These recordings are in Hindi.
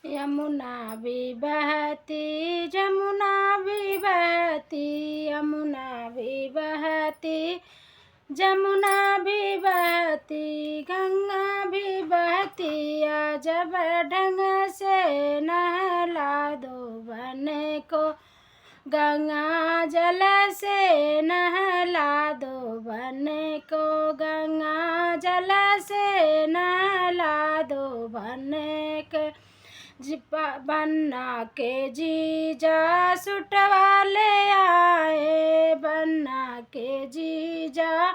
यमुना भी बहती जमुना भी बहती, यमुना भी बहती जमुना भी बहती, गंगा भी बहती। जब ढंग से नहला दो बन को, गंगा जल से नहला दो बन को, गंगा जल से नहला दो बन के। बन्ना के जीजा सुटवा ले आए, बन्ना के जीजा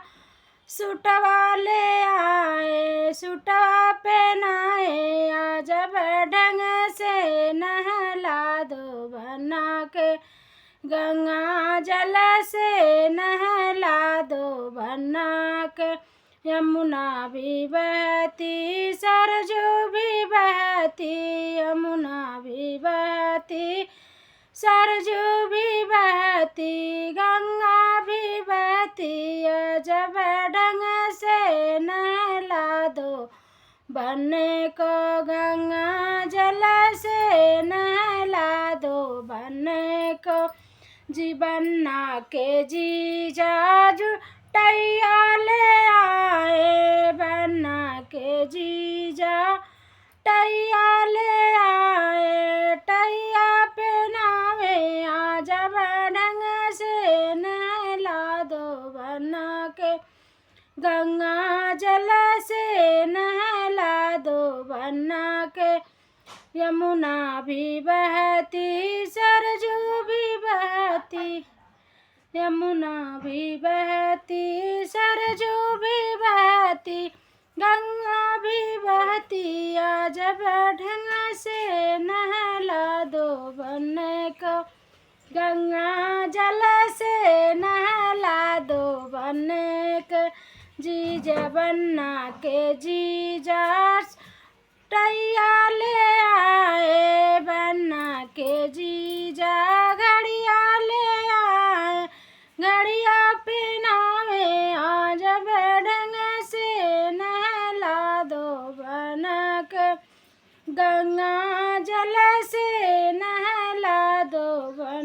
सुटवा ले आए, सुटवा पहनाए। जब ढंग से नहला दो बन्ना के, गंगा जल से नहला दो बन्ना के। यमुना भी बहती सरजू भी बहती, यमुना भी बहती सरजू भी बहती, गंगा भी बहती। जब ढंग से नहला दो बन को, गंगा जल से नहला दो बन को। जी बन्ना के जीजा जुटैया ले आए, बन्ना के जीजा टैया ले आए, टैया पहनावे। जब ढंग से नहला दो बन्ना के, गंगा जल से नहला दो बन्ना के। यमुना भी बहती सरजू भी बहती, यमुना भी बहती सरजू भी बहती, गंगा भी बहती। जब ढंग से नहला दो बन को, गंगा जल से नहला दो बन को। जीजा बन्ना के जीजा टैया ले आए, बन्ना के जीजा घड़िया ले आए, घड़िया पहनावे। जब ढंग से नहला दो बन के, गंगा जल से नहला दो बन